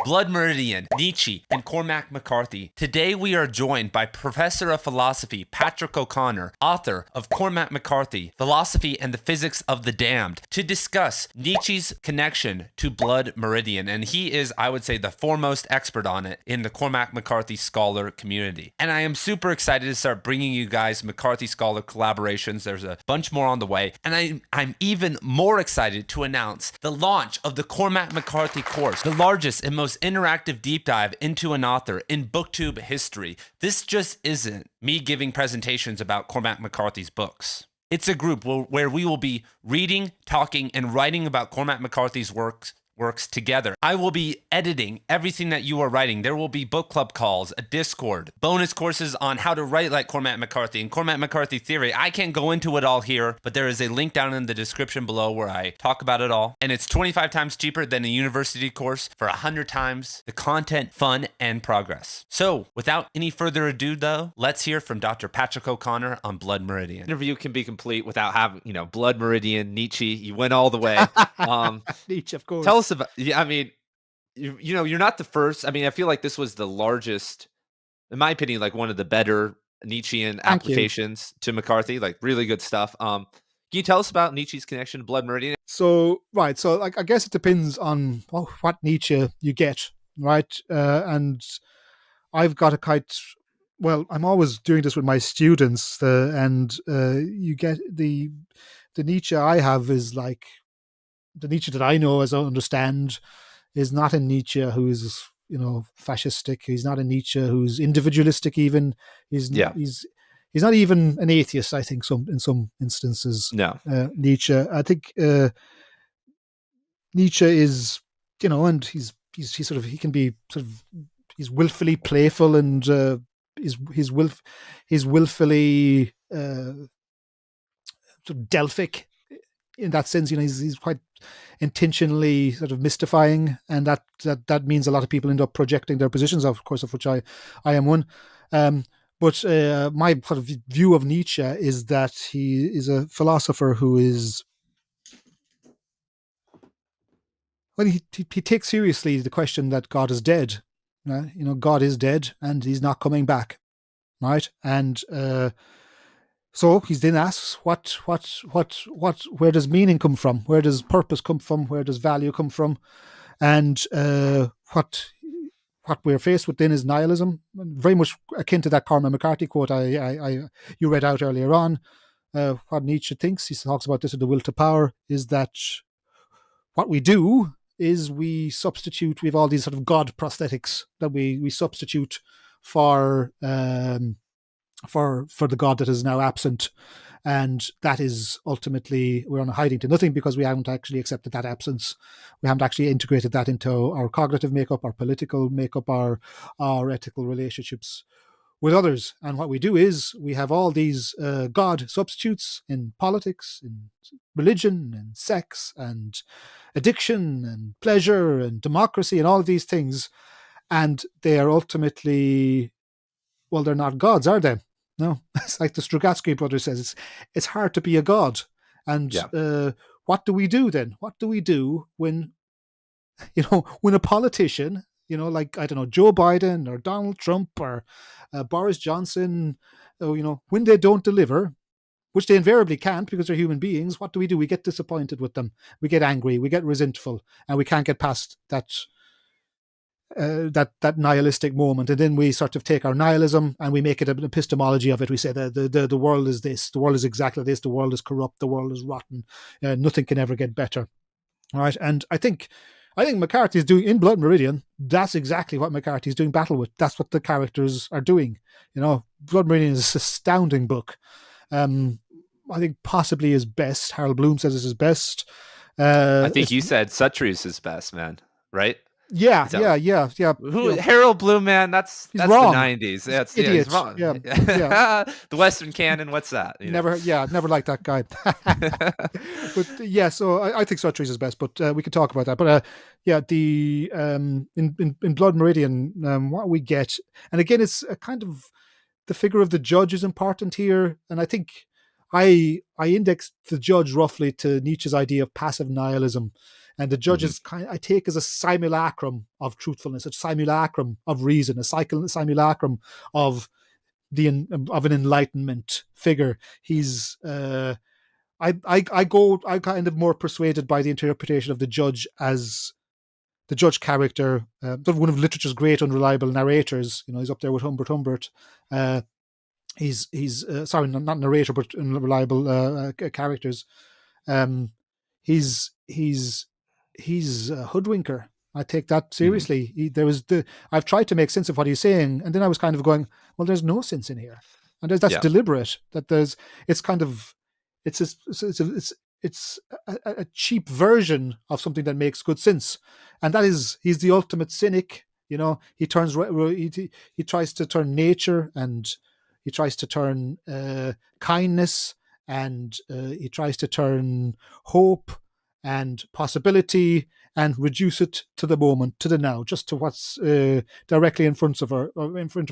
Blood Meridian, Nietzsche, and Cormac McCarthy. Today we are joined by Professor of Philosophy Patrick O'Connor, author of Cormac McCarthy Philosophy and the Physics of the Damned, to discuss Nietzsche's connection to Blood Meridian. And he is, I would say, the foremost expert on it in the Cormac McCarthy scholar community. And I am super excited to start bringing you guys McCarthy scholar collaborations. There's a bunch more on the way. And I'm even more excited to announce the launch of the Cormac McCarthy Course, the largest and most interactive deep dive into an author in booktube history. This just isn't me giving presentations about Cormac McCarthy's books. It's a group where we will be reading, talking, and writing about Cormac McCarthy's works together. I will be editing everything that you are writing. There will be book club calls, a Discord, bonus courses on how to write like Cormac McCarthy and Cormac McCarthy theory. I can't go into it all here, but there is a link down in the description below where I talk about it all. And it's 25 times cheaper than a university course for 100 times the content, fun, and progress. So without any further ado though, let's hear from Dr. Patrick O'Connor on Blood Meridian. Interview can be complete without having, Blood Meridian, Nietzsche. You went all the way. Nietzsche, of course. Tell us about, I mean, you're not the first. I mean, I feel like this was the largest, in my opinion, like one of the better Nietzschean applications to McCarthy, like really good stuff. Can you tell us about Nietzsche's connection to Blood Meridian? So I guess it depends on what Nietzsche you get, right? And I've got I'm always doing this with my students, and you get the Nietzsche I have is like, the Nietzsche that I know, as I understand, is not a Nietzsche who's fascistic. He's not a Nietzsche who's individualistic. Even he's not even an atheist. I think in some instances. No, Nietzsche. I think Nietzsche is and he's willfully playful, and he's willfully sort of Delphic. In that sense, he's quite intentionally sort of mystifying, and that means a lot of people end up projecting their positions, of course, of which I am one. But my sort of view of Nietzsche is that he is a philosopher who is, he takes seriously the question that God is dead. God is dead, and he's not coming back, right? And so he then asks, where does meaning come from? Where does purpose come from? Where does value come from? And what we're faced with then is nihilism, very much akin to that Cormac McCarthy quote you read out earlier on. What Nietzsche thinks, he talks about this in The Will to Power, is that what we do is we have all these sort of God prosthetics that we substitute for the God that is now absent, and that is ultimately, we're on a hiding to nothing because we haven't actually accepted that absence. We haven't actually integrated that into our cognitive makeup, our political makeup, our ethical relationships with others. And what we do is we have all these God substitutes in politics, in religion, and sex, and addiction, and pleasure, and democracy, and all of these things, and they are ultimately, well, they're not gods, are they? No, it's like the Strugatsky brothers says, it's hard to be a god. And what do we do then? What do we do when a politician, like, I don't know, Joe Biden or Donald Trump or Boris Johnson, when they don't deliver, which they invariably can't because they're human beings, what do? We get disappointed with them. We get angry, we get resentful, and we can't get past that nihilistic moment, and then we sort of take our nihilism and we make it an epistemology of it. We say the world is this, the world is exactly this, the world is corrupt, the world is rotten, nothing can ever get better, right? And I think McCarthy is doing in Blood Meridian, that's exactly what McCarthy is doing battle with. That's what the characters are doing. Blood Meridian is an astounding book. I think possibly his best. Harold Bloom says it's his best. I think you said Sutry's his best, man, right? Yeah. Who, Harold Bloom, man? That's wrong. The 90s. That's Idiot. he's wrong. Yeah. The Western canon. What's that? Never liked that guy. But so I think Sutry's his best. But we could talk about that. But the in Blood Meridian, what we get, and again, it's a kind of, the figure of the judge is important here, and I think I indexed the judge roughly to Nietzsche's idea of passive nihilism. And the judge is I take as a simulacrum of truthfulness, a simulacrum of reason, a simulacrum of of an enlightenment figure. He's I kind of more persuaded by the interpretation of the judge as the judge character, one of literature's great unreliable narrators. He's up there with Humbert Humbert. He's sorry, not narrator, but unreliable characters. He's a hoodwinker. I take that seriously. I've tried to make sense of what he's saying, and then I was kind of going, well, there's no sense in here, and that's deliberate. That it's a cheap version of something that makes good sense, and that is he's the ultimate cynic. He tries to turn nature, and he tries to turn kindness, and he tries to turn hope and possibility and reduce it to the moment, to the now, just to what's directly in front of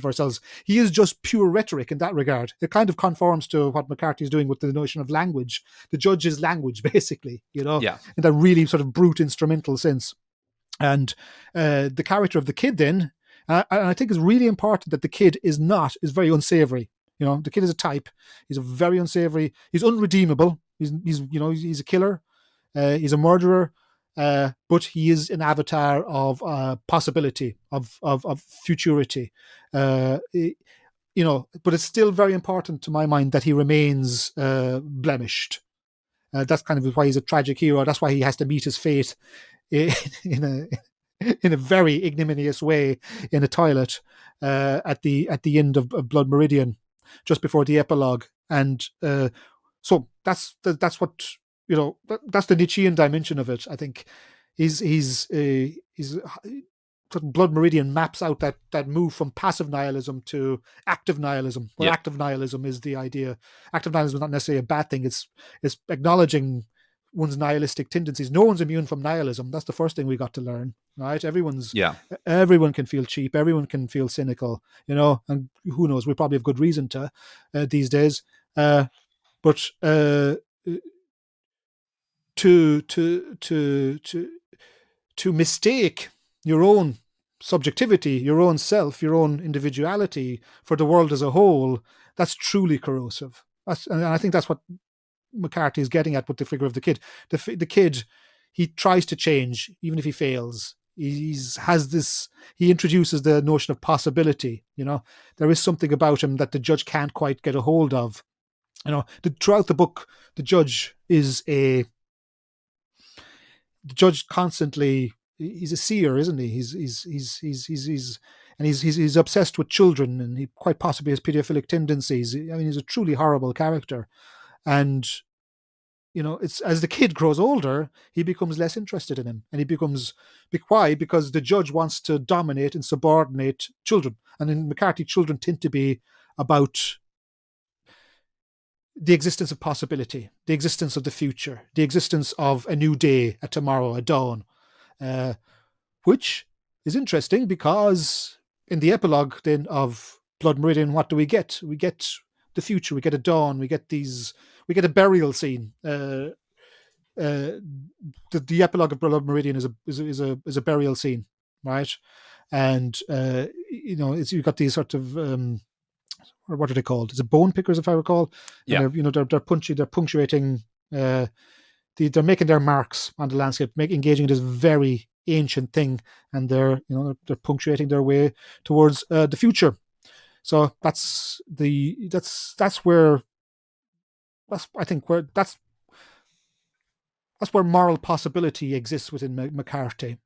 ourselves. He is just pure rhetoric in that regard. It kind of conforms to what McCarthy is doing with the notion of language. The judge is language, basically, in that really sort of brute instrumental sense. And the character of the kid then, and I think it's really important that the kid is very unsavory. The kid is a type. He's a very unsavory. He's unredeemable. He's a killer. He's a murderer. But he is an avatar of possibility, of futurity. But it's still very important to my mind that he remains blemished. That's kind of why he's a tragic hero. That's why he has to meet his fate in a very ignominious way in a toilet at the end of Blood Meridian, just before the epilogue. And so that's what that's the Nietzschean dimension of it. I think he's Blood Meridian maps out that move from passive nihilism to active nihilism, where active nihilism is the idea. Active nihilism is not necessarily a bad thing. It's acknowledging one's nihilistic tendencies. No one's immune from nihilism. That's the first thing we got to learn, right? Everyone can feel cheap. Everyone can feel cynical, and who knows? We probably have good reason to these days. But to mistake your own subjectivity, your own self, your own individuality for the world as a whole, that's truly corrosive. And I think that's what McCarthy is getting at with the figure of the kid. The kid, he tries to change, even if he fails. He introduces the notion of possibility. There is something about him that the judge can't quite get a hold of. Throughout the book, the judge constantly, he's a seer, isn't he? He's obsessed with children, and he quite possibly has pedophilic tendencies. I mean, he's a truly horrible character. And it's as the kid grows older, he becomes less interested in him, and he becomes why? Because the judge wants to dominate and subordinate children, and in McCarthy, children tend to be about the existence of possibility, the existence of the future, the existence of a new day, a tomorrow, a dawn, which is interesting because in the epilogue then of Blood Meridian, what do we get? We get the future. We get a dawn. We get a burial scene. The epilogue of Blood Meridian is a burial scene, right? And you've got these sort of or what are they called? Is it bone pickers, if I recall? Yeah. And they're punctuating. They're making their marks on the landscape, engaging this very ancient thing, and they're punctuating their way towards the future. So that's where moral possibility exists within McCarthy.